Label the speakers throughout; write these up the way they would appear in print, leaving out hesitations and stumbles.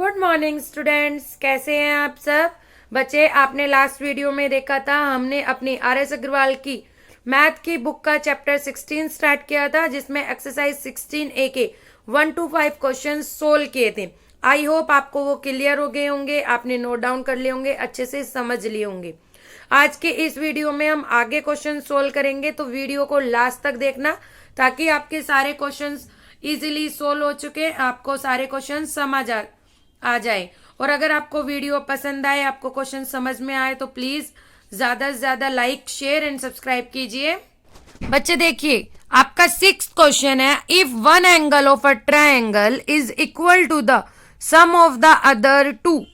Speaker 1: Good morning students, कैसे हैं आप सब बच्चे। आपने लास्ट वीडियो में देखा था, हमने अपनी RS अग्रवाल की मैथ की बुक का चैप्टर 16 स्टार्ट किया था, जिसमें एक्सरसाइज 16A के 1 to 5 क्वेश्चन सोल्व किए थे। आई होप आपको वो क्लियर हो गए होंगे, आपने नोट डाउन कर लिए होंगे, अच्छे से समझ लिए होंगे। आज के इस वीडियो में हम आगे क्वेश्चन सोल्व करेंगे, तो वीडियो को लास्ट तक देखना ताकि आपके सारे क्वेश्चंस इजीली सोल्व हो चुके, आपको सारे क्वेश्चन समझ आ जाए। और अगर आपको वीडियो पसंद आए, आपको क्वेश्चन समझ में आए, तो प्लीज ज्यादा से ज्यादा लाइक, शेयर एंड सब्सक्राइब कीजिए। बच्चे देखिए, आपका 6th क्वेश्चन है, if one angle of a triangle is equal to the sum of the other two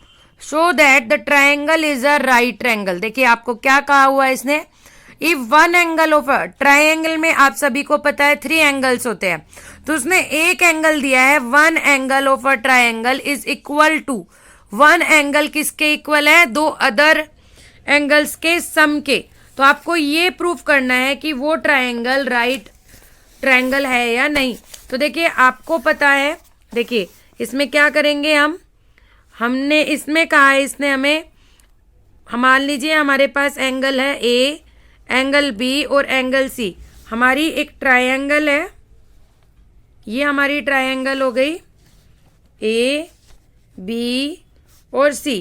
Speaker 1: show that the triangle is a right triangle. देखिए आपको क्या कहा हुआ है इसने, if one angle of a triangle में आप सभी को पता है 3 एंगल्स होते हैं, तो उसने एक एंगल दिया है, one angle of a triangle is equal to, one angle किसके इक्वल है, 2 अदर एंगल्स के सम के। तो आपको ये प्रूफ करना है कि वो ट्रायंगल राइट ट्रायंगल है या नहीं। तो देखिए आपको पता है, देखिए इसमें क्या करेंगे हमने इसमें कहा है, इसने हमें, हम मान लीजिए हमारे पास एंगल है ए, एंगल बी और एंगल सी। हमारी एक ट्रायंगल है, ये हमारी ट्रायंगल हो गई ए, बी और सी,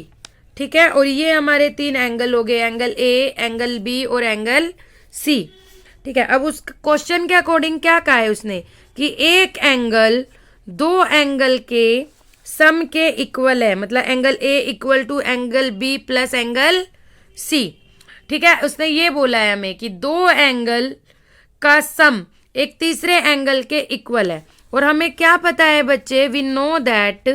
Speaker 1: ठीक है। और ये हमारे 3 एंगल हो गए, एंगल ए, एंगल बी और एंगल सी, ठीक है। अब उस क्वेश्चन के अकॉर्डिंग क्या कहा है उसने कि एक एंगल 2 एंगल के सम के इक्वल है, मतलब angle A equal to angle B plus angle C, ठीक है। उसने ये बोला है हमें कि 2 एंगल का सम एक तीसरे एंगल के इक्वल है। और हमें क्या पता है बच्चे, we know that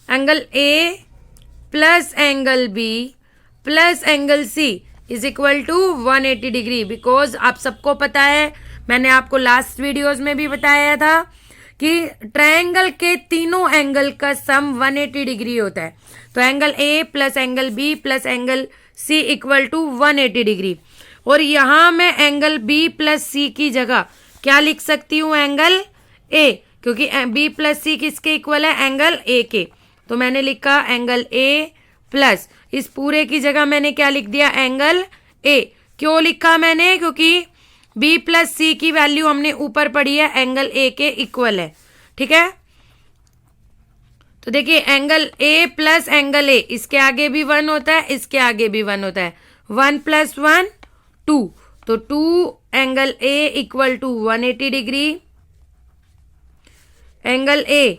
Speaker 1: angle A plus angle B plus angle C is equal to 180 degree. Because आप सबको पता है, मैंने आपको लास्ट वीडियोस में भी बताया था कि ट्रायंगल के तीनों एंगल का सम 180 डिग्री होता है। तो angle A plus angle B plus angle C equal to 180 degree. और यहां मैं एंगल बी प्लस सी की जगह क्या लिख सकती हूं, एंगल ए, क्योंकि बी प्लस सी किसके इक्वल है, एंगल ए के। तो मैंने लिखा एंगल ए प्लस, इस पूरे की जगह मैंने क्या लिख दिया, एंगल ए। क्यों लिखा मैंने, क्योंकि बी प्लस सी की वैल्यू हमने ऊपर पढ़ी है, एंगल ए के इक्वल है, ठीक है। तो देखिए angle A plus angle A, इसके आगे भी 1 होता है, इसके आगे भी 1 होता है, 1 + 1 2, तो 2 angle A equal to 180 degree, angle A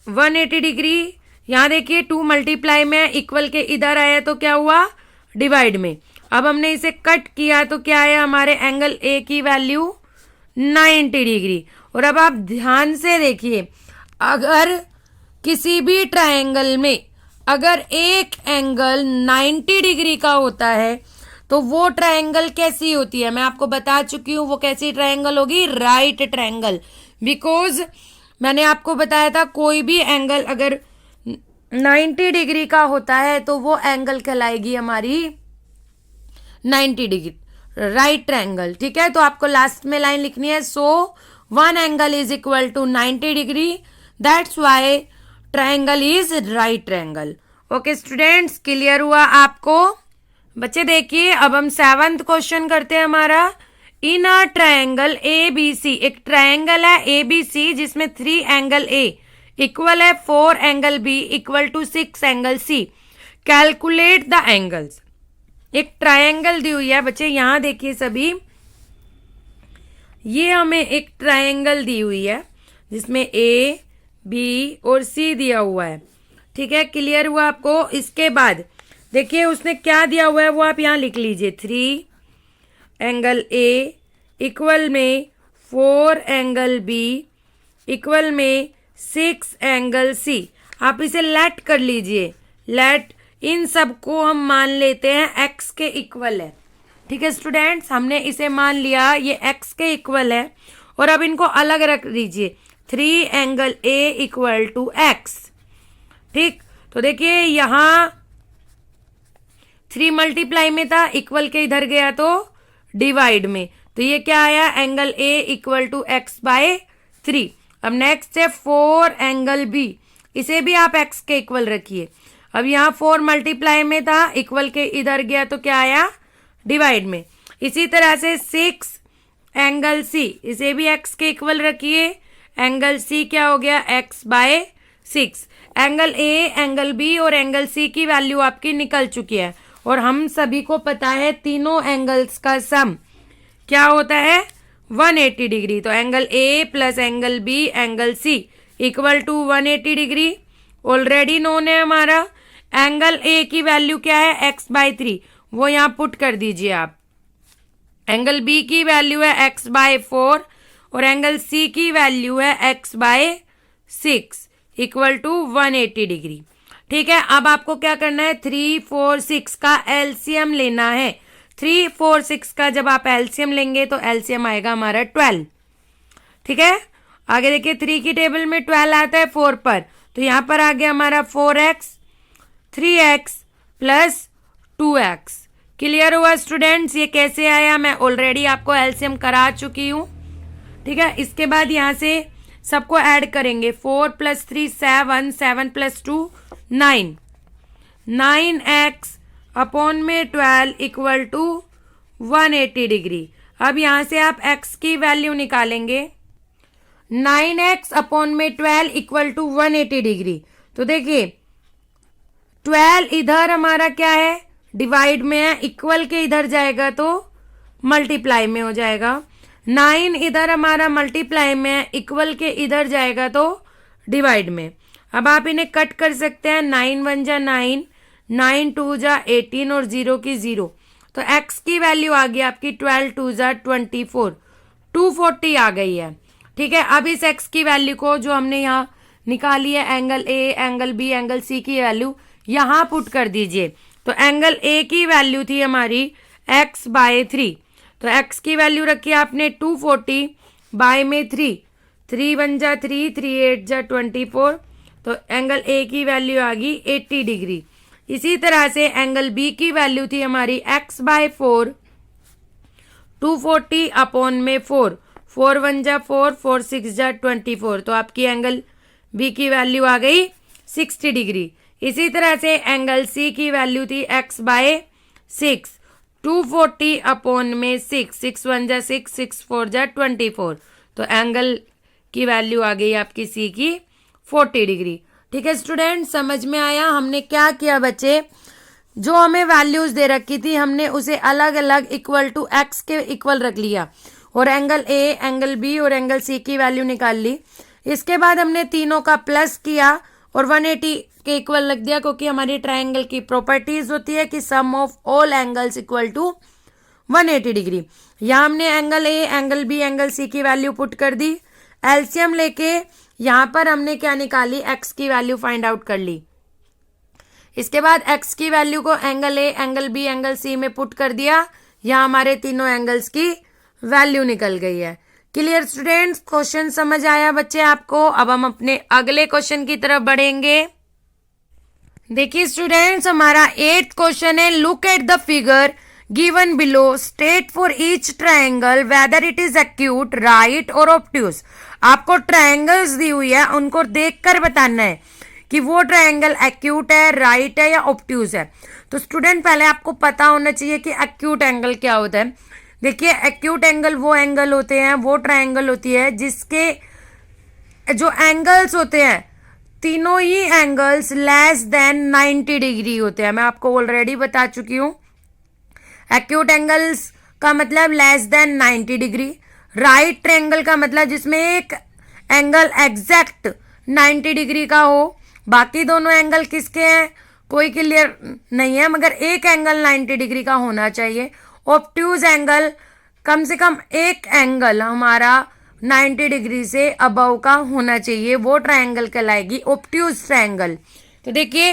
Speaker 1: 180 degree. यहां देखिए 2 मल्टीप्लाई में इक्वल के इधर आया तो क्या हुआ, डिवाइड में। अब हमने इसे कट किया तो क्या आया, हमारे एंगल ए की वैल्यू 90 डिग्री। और अब आप ध्यान से देखिए, अगर किसी भी ट्रायंगल में अगर एक एंगल 90 डिग्री का होता है तो वो ट्रायंगल कैसी होती है, मैं आपको बता चुकी हूं वो कैसी ट्रायंगल होगी, राइट ट्रायंगल। बिकॉज मैंने आपको बताया था कोई भी एंगल अगर 90 डिग्री का होता है तो वो एंगल कहलाएगी हमारी 90 डिग्री राइट ट्रायंगल, ठीक है। तो आपको लास्ट में लाइन लिखनी है, so one angle is equal to 90 degree, that's why triangle is right triangle. Okay students, clear हुआ आपको। बच्चे देखिए अब हम 7th क्वेश्चन करते हैं हमारा, इन a triangle A B C, एक ट्रायंगल है ए बी सी जिसमें 3 एंगल ए इक्वल है 4 angle B equal to 6 angle C, calculate the angles. एक ट्रायंगल दी हुई है बच्चे, यहां देखिए सभी, ये हमें एक ट्रायंगल दी हुई है जिसमें ए बी और सी दिया हुआ है, ठीक है। क्लियर हुआ आपको। इसके बाद देखिए उसने क्या दिया हुआ है वो आप यहां लिख लीजिए, 3 एंगल ए इक्वल में 4 एंगल बी इक्वल में 6 एंगल सी। आप इसे लेट कर लीजिए, लेट इन सब को हम मान लेते हैं एक्स के इक्वल है, ठीक है स्टूडेंट्स। हमने इसे मान लिया ये एक्स के इक्वल है, और अब इनको अलग रख दीजिए, 3 angle A equal to x, ठीक। तो देखिए यहां 3 मल्टीप्लाई में था, इक्वल के इधर गया तो डिवाइड में, तो ये क्या आया, angle A equal to x by 3। अब नेक्स्ट है 4 एंगल बी, इसे भी आप x के इक्वल रखिए। अब यहाँ 4 मल्टीप्लाई में था, इक्वल के इधर गया तो क्या आया, डिवाइड में। इसी तरह से 6 एंगल सी, इसे भी x के इक्वल रखिए। एंगल सी क्या हो गया, x/6। Angle A, angle B और एंगल सी की वैल्यू आपकी निकल चुकी है और हम सभी को पता है तीनों एंगल्स का सम क्या होता है, 180 डिग्री। तो angle A plus angle B angle C equal to 180 degree already known है हमारा। एंगल ए की वैल्यू क्या है, x/3, वो यहाँ पुट कर दीजिए आप। एंगल बी की वैल्यू है x/4 और एंगल सी की वैल्यू है x/6 इक्वल टू 180 डिग्री। ठीक है, अब आपको क्या करना है, 3, 4, 6 का एलसीएम लेना है। 3, 4, 6 का जब आप एलसीएम लेंगे तो एलसीएम आएगा हमारा 12। ठीक है, आगे देखिए 3 की टेबल में 12 आता है 4 पर, तो यहां पर आ गया हमारा 4x 3x plus 2x। Clear हुआ स्टूडेंट्स, ये कैसे आया, मैं ऑलरेडी आपको एलसीएम करा चुकी हूं। ठीक है, इसके बाद यहां से सबको ऐड करेंगे, 4 + 3 7, 7 + 2 9, 9x अपॉन में 12 इक्वल टू 180 डिग्री। अब यहां से आप x की वैल्यू निकालेंगे, 9x अपॉन में 12 इक्वल टू 180 डिग्री। तो देखिए 12 इधर हमारा क्या है, डिवाइड में है, इक्वल के इधर जाएगा तो मल्टीप्लाई में हो जाएगा। 9 इधर हमारा मल्टीप्लाई में है, इक्वल के इधर जाएगा तो डिवाइड में। अब आप इन्हें कट कर सकते हैं, 9 1 जा 9, 9 2 जा 18 और 0 की 0। तो x की वैल्यू आ गई आपकी 12 2 जा 24, 240 आ गई है। ठीक है, अब इस x की वैल्यू को जो हमने यहाँ निकाली है, angle A, angle B, angle C की वैल्यू यहाँ पुट कर दीजिए। तो एंगल ए की वैल्यू थी हमारी x/3, तो x की वैल्यू रखी आपने 240 बाय में 3, 3 1 जा 3, 3 8 जा 24, तो एंगल ए की वैल्यू आ गई 80 डिग्री। इसी तरह से एंगल बी की वैल्यू थी हमारी x/4, 240 अपॉन में 4, 4 1 जा 4, 4 6 जा 24, तो आपकी एंगल बी की वैल्यू आ गई 60 डिग्री। इसी तरह से एंगल सी की वैल्यू थी x/6, 240 अपॉन में 6, 6 1 जा 6, 6 4 जा 24, तो एंगल की वैल्यू आ गई आपकी सी की 40 डिग्री। ठीक है स्टूडेंट, समझ में आया। हमने क्या किया बच्चे, जो हमें वैल्यूज दे रखी थी हमने उसे अलग अलग इक्वल टू x के इक्वल रख लिया और एंगल ए, एंगल बी और एंगल सी की वैल्यू निकाल ली। इसके बाद हमने तीनों का प्लस किया और 180 के इक्वल रख दिया, क्योंकि हमारी ट्रायंगल की प्रॉपर्टीज होती है कि sum of all angles equal to 180 डिग्री। यहाँ हमने angle A, angle B, angle C की वैल्यू पुट कर दी। एलसीएम लेके यहाँ पर हमने क्या निकाली, x की वैल्यू फाइंड आउट कर ली। इसके बाद x की वैल्यू को angle A, angle B, angle C में पुट कर दिया। यहाँ हमारे तीनों एंगल्स की वैल्यू निकल गई है। क्लियर स्टूडेंट्स, क्वेश्चन समझ आया बच्चे आपको। अब हम अपने अगले क्वेश्चन की तरफ बढ़ेंगे। देखिए स्टूडेंट्स, हमारा 8th क्वेश्चन है, look at the figure given below, state for each triangle whether it is acute, right और ऑब्ट्यूज। आपको ट्रायंगल्स दी हुई है, उनको देखकर बताना है कि वो ट्रायंगल एक्यूट है, राइट है या ऑब्ट्यूज है। तो स्टूडेंट पहले आपको पता होना चाहिए कि एक्यूट एंगल क्या होता है। देखिए एक्यूट एंगल वो एंगल होते हैं, वो ट्रायंगल होती है जिसके जो एंगल्स होते हैं तीनों ही एंगल्स लेस देन 90 डिग्री होते हैं। मैं आपको ऑलरेडी बता चुकी हूँ। एक्यूट एंगल्स का मतलब less than 90 degree, right triangle का मतलब जिसमें एक एंगल एग्जैक्ट 90 डिग्री का हो। बाकी दोनों एंगल किसके हैं कोई क्लियर नहीं है, मगर एक एंगल 90 डिग्री का होना चाहिए। ऑब्ट्यूज एंगल कम से कम एक एंगल हमारा 90 डिग्री से अबव का होना चाहिए, वो ट्रायंगल कहलाएगी ऑब्ट्यूज ट्रायंगल। तो देखिए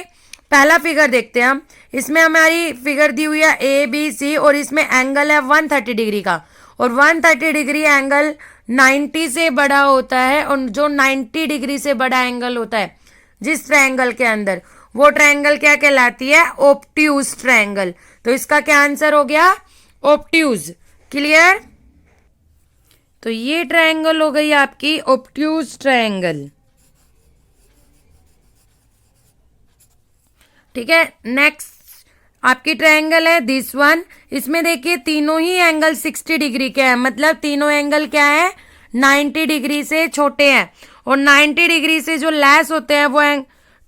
Speaker 1: पहला फिगर देखते हैं हम। इसमें हमारी फिगर दी हुई है ए बी सी और इसमें एंगल है 130 डिग्री का, और 130 डिग्री एंगल 90 से बड़ा होता है, और जो 90 डिग्री से बड़ा एंगल होता है जिस ट्रायंगल के अंदर, वो ट्रायंगल क्या कहलाती है, ऑब्ट्यूज ट्रायंगल। तो इसका क्या आंसर हो गया, ऑब्ट्यूज। क्लियर तो ये ट्रायंगल हो गई आपकी ऑब्ट्यूज ट्रायंगल। ठीक है, नेक्स्ट आपकी ट्रायंगल है दिस वन। इसमें देखिए तीनों ही एंगल 60 डिग्री के हैं, मतलब तीनों एंगल क्या है 90 डिग्री से छोटे हैं, और 90 डिग्री से जो लेस होते हैं वो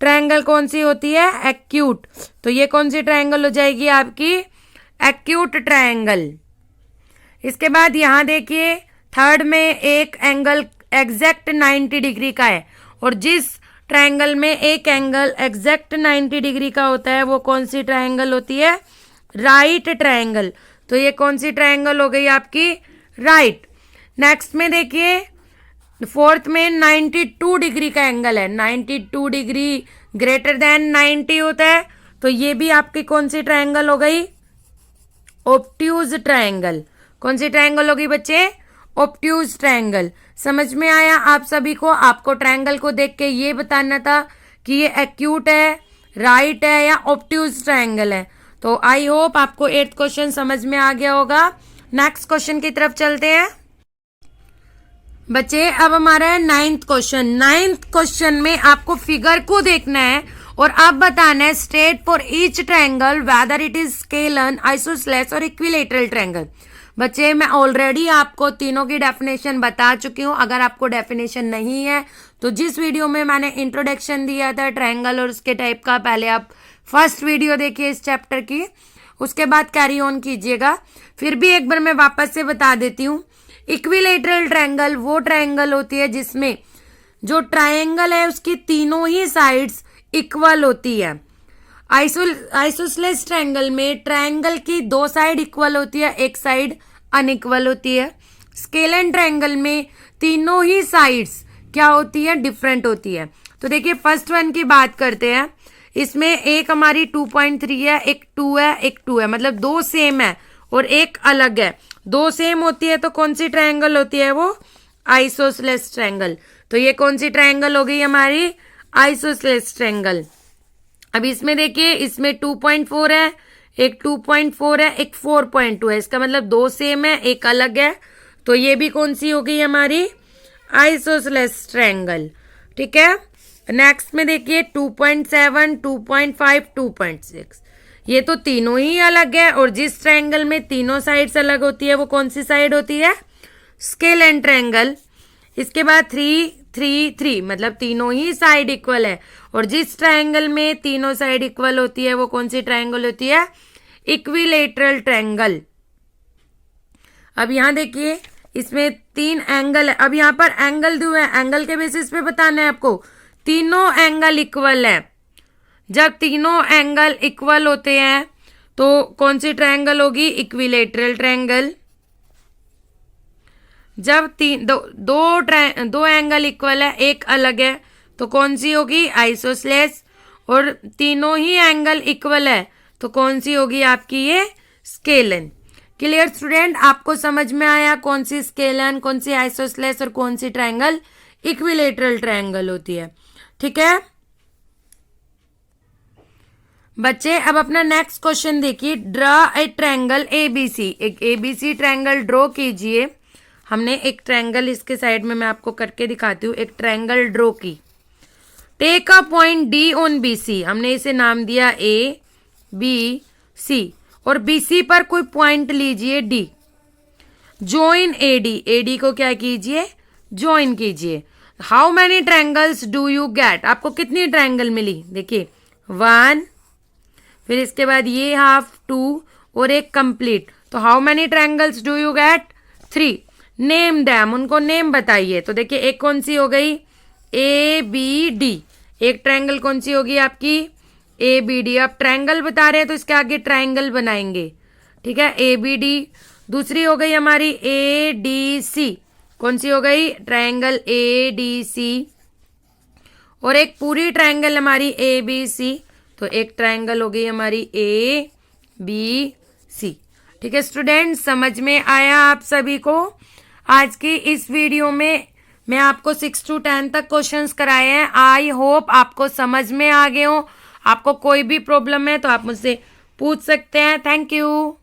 Speaker 1: ट्रायंगल कौन सी होती है एक्यूट। तो ये कौन सी ट्रायंगल हो जाएगी आपकी एक्यूट ट्रायंगल। इसके बाद यहां देखिए थर्ड में एक एंगल एग्जैक्ट 90 डिग्री का है, और जिस ट्रायंगल में एक एंगल एग्जैक्ट 90 डिग्री का होता है वो कौन सी ट्रायंगल होती है राइट ट्रायंगल। तो ये कौन सी ट्रायंगल हो गई आपकी राइट। नेक्स्ट में देखिए फोर्थ में 92 डिग्री का एंगल है, 92 डिग्री ग्रेटर देन 90 होता है, तो ये भी आपकी कौन सी ट्रायंगल हो गई ऑब्ट्यूज ट्रायंगल। कौन सी ट्रायंगल होगी बच्चे ऑब्ट्यूज ट्रायंगल। समझ में आया आप सभी को। आपको ट्रायंगल को देख के ये बताना था कि ये एक्यूट है राइट है या ऑब्ट्यूज ट्रायंगल है। तो आई होप आपको 8th क्वेश्चन समझ में आ गया होगा। नेक्स्ट क्वेश्चन की तरफ चलते हैं बच्चे। अब हमारा है 9th क्वेश्चन। 9th क्वेश्चन में आपको फिगर को देखना है और अब बताना है state for each triangle whether it is scalene isosceles और इक्विलेटरल ट्रायंगल। बच्चे मैं ऑलरेडी आपको तीनों की डेफिनेशन बता चुकी हूँ। अगर आपको डेफिनेशन नहीं है तो जिस वीडियो में मैंने इंट्रोडक्शन दिया था ट्रायंगल और उसके टाइप का, पहले आप फर्स्ट वीडियो देखिए इस चैप्टर की, उसके बाद कैरी ऑन कीजिएगा। फिर भी एक बार मैं वापस से बता देती हूँ। इक्विलेटरल ट्रायंगल वो ट्रायंगल होती है जिसमें जो ट्रायंगल है उसकी तीनों ही साइड्स इक्वल होती है। आइसोसेलेस ट्रायंगल में ट्रायंगल की 2 साइड इक्वल होती है, एक साइड अनइक्वल होती है। स्केलन ट्रायंगल में तीनों ही साइड्स क्या होती है डिफरेंट होती है। तो देखिए फर्स्ट वन की बात करते हैं। इसमें एक हमारी 2.3 है, एक 2 है, एक 2 है, मतलब 2 सेम है और एक अलग है। 2 सेम होती है तो कौन सी ट्रायंगल होती है वो आइसोसेलेस ट्रायंगल। तो ये कौन सी ट्रायंगल हो गई हमारी आइसोसेलेस ट्रायंगल। अब इसमें देखिए इसमें 2.4 है, एक 2.4 है, एक 4.2 है, इसका मतलब 2 सेम है एक अलग है। तो ये भी कौन सी हो गई हमारी आइसोसेलेस ट्रायंगल। ठीक है, नेक्स्ट में देखिए 2.7, 2.5, 2.6, ये तो तीनों ही अलग है, और जिस ट्रायंगल में तीनों साइड्स अलग होती है वो कौन सी साइड होती है स्केलन ट्रायंगल। इसके बाद 3, 3, 3, मतलब तीनों ही साइड इक्वल है, और जिस ट्रायंगल में तीनों साइड इक्वल होती है वो कौन सी ट्रायंगल होती है इक्विलेटरल ट्रायंगल। अब यहां देखिए इसमें 3 एंगल है। अब यहाँ पर एंगल दो है, एंगल के बेसिस पे बताना है आपको। तीनों एंगल इक्वल है। जब तीनों एंगल इक्वल होते हैं तो कौन सी ट्रायंगल होगी इक्विलेटरल ट्रायंगल। जब दो एंगल इक्वल है एक अलग है तो कौन सी होगी आइसोसेलेस, और तीनों ही एंगल इक्वल है तो कौन सी होगी आपकी ये स्केलन। क्लियर स्टूडेंट, आपको समझ में आया कौन सी स्केलन, कौन सी आइसोसेलेस और कौन सी ट्रायंगल इक्विलेटरल ट्रायंगल होती है। ठीक है बच्चे, अब अपना नेक्स्ट क्वेश्चन देखिए। Draw a triangle ABC. एक एबीसी ट्रायंगल ड्रॉ कीजिए। हमने एक ट्रायंगल इसके साइड में मैं आपको करके दिखाती हूँ। एक ट्रायंगल ड्रॉ की। Take a point D on BC. हमने इसे नाम दिया ए बी सी, और बीसी पर कोई पॉइंट लीजिए डी। Join AD. एडी को क्या कीजिए ज्वाइन कीजिए। How many triangles do you get. आपको कितनी ट्रायंगल मिली देखिए 1, फिर इसके बाद ये हाफ 2 और एक कंप्लीट। तो how many triangles do you get 3। Name them, उनको नेम बताइए। तो देखिए एक कौन सी हो गई ए बी डी। एक ट्रायंगल कौन सी होगी आपकी ए बी डी। आप ट्रायंगल बता रहे हैं तो इसके आगे ट्रायंगल बनाएंगे। ठीक है ए बी डी। दूसरी हो गई हमारी ए डी सी। कौन सी हो गई ट्रायंगल ए डी सी। और एक पूरी ट्रायंगल हमारी ए बी सी। तो एक ट्रायंगल हो गई हमारी ए बी सी। ठीक है स्टूडेंट, समझ में आया आप सभी को। आज की इस वीडियो में मैं आपको 6 to 10 तक क्वेश्चंस कराए हैं। आई होप आपको समझ में आ गए हो। आपको कोई भी प्रॉब्लम है तो आप मुझसे पूछ सकते हैं। Thank you.